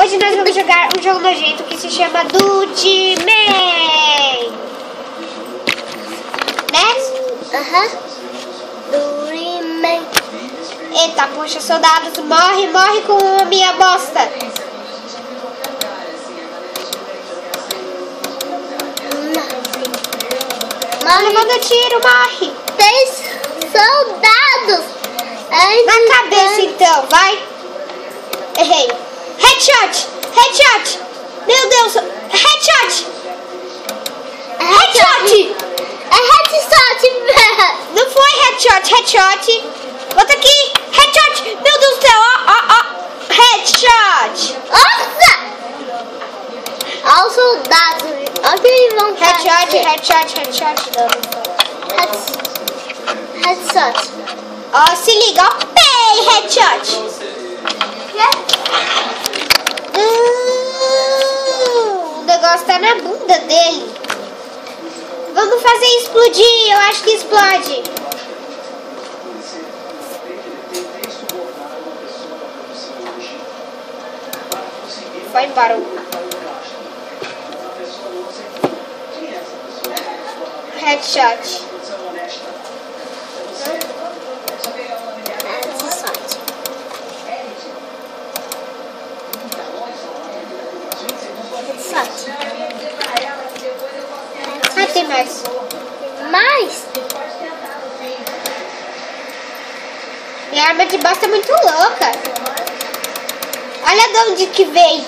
Hoje nós vamos jogar um jogo nojento que se chama Dudeman. Né? Dudeman. Eita, poxa, soldados, morre com a minha bosta. Levando tiro, morre. 6 soldados. Na cabeça então, vai. Errei. Headshot. Meu Deus, headshot. É headshot. Não foi headshot. Bota aqui, headshot. Meu Deus do céu, ó. Headshot. Nossa. Olha os soldados. Olha o que eles vão fazer. Headshot. Ó, se liga, ó. Pei, headshot. O negócio tá na bunda dele. Vamos fazer explodir. Eu acho que explode. Foi embora. Headshot. Ah, tem mais. Minha arma de bosta é muito louca. Olha de onde que vem.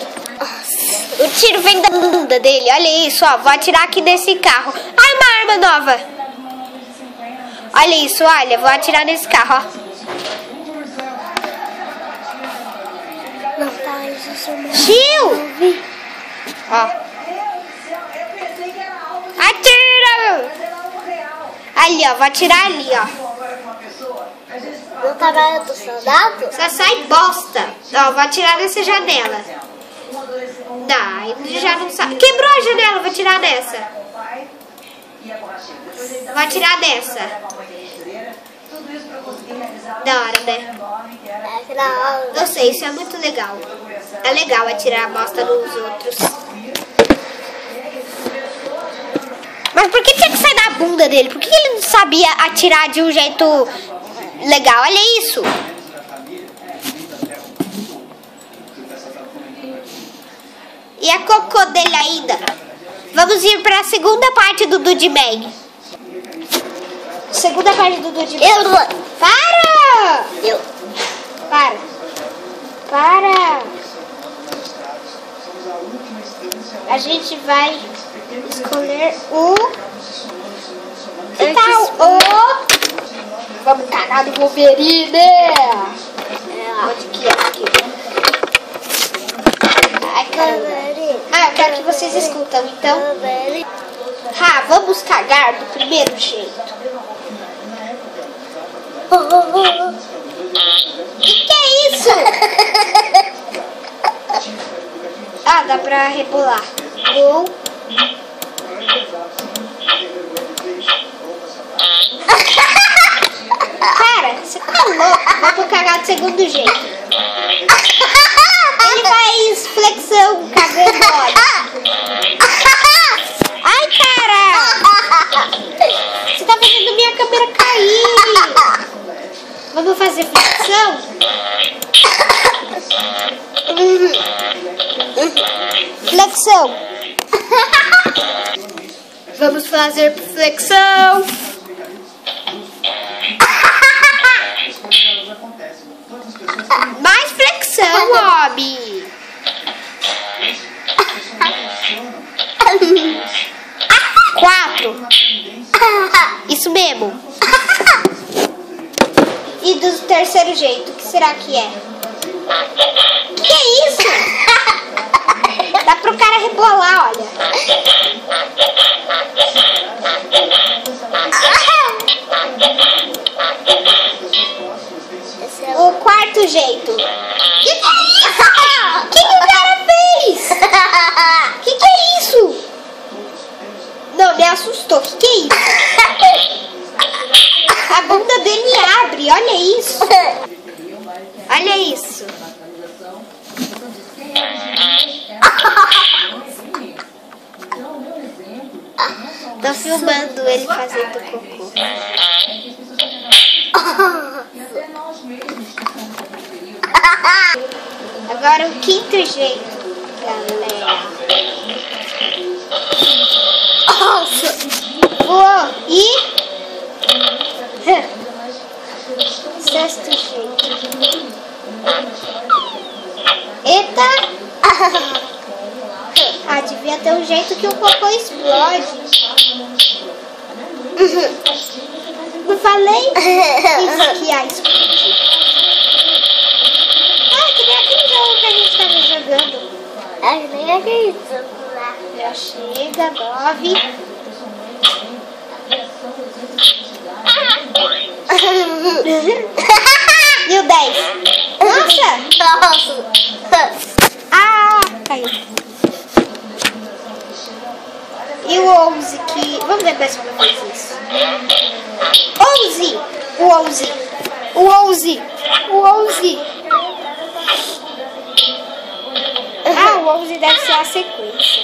O tiro vem da bunda dele. Olha isso, ó. Vou atirar aqui nesse carro. Ai, uma arma nova. Olha isso, olha. Vou atirar nesse carro, ó. Tio! Ó. Atira! Ali, ó. Vou atirar ali, ó. No trabalho do soldado? Só sai bosta. Ó, vou atirar nessa janela. Não, ele já não sabe. Quebrou a janela, vou atirar dessa. Vou atirar dessa. Da hora, né? Não sei, isso é muito legal. É legal atirar a bosta nos outros. Mas por que tinha que sair da bunda dele? Por que ele não sabia atirar de um jeito legal? Olha isso. E a cocô dele ainda. Vamos ir para a segunda parte do Dudeman. Segunda parte do Dudeman. Eu não. Para! Para! A gente vai escolher o... Que tal o... Vamos cagar no Wolverine! Onde que é aqui? Ai, caramba. Ah, eu quero que vocês escutam, então. Vamos cagar do primeiro jeito. Que é isso? Ah, dá pra rebolar. Gol. Cara, você tá louco? Vamos cagar do segundo jeito. Ele faz flexão cagando óleo. Ai, cara! Você tá fazendo minha câmera cair. Vamos fazer flexão? Flexão. Vamos fazer flexão. Mais flexão, Rob. Quatro. Isso mesmo. E do terceiro jeito, o que será que é? Que é isso? Dá pro cara rebolar, olha. O quarto jeito. Que é isso? O que o cara fez? Que é isso? Não, me assustou. Que é isso? A bunda dele abre, olha isso. Olha isso. Tô filmando ele fazendo cocô. Agora o quinto jeito, galera. Nossa! Voou! E... sexto jeito. Eita! Ah, devia ter um jeito que o cocô explode. Não falei? Isso que ia explodir. Ah, que nem aquele jogo que a gente tava jogando. Eu nem acredito lá. Já chega, 9. E o 10? Nossa! Ah, caiu. E o 11 que... Vamos ver se eu fazer isso. 11! O 11! O 11! O 11! Ah, o 11 deve ser a sequência.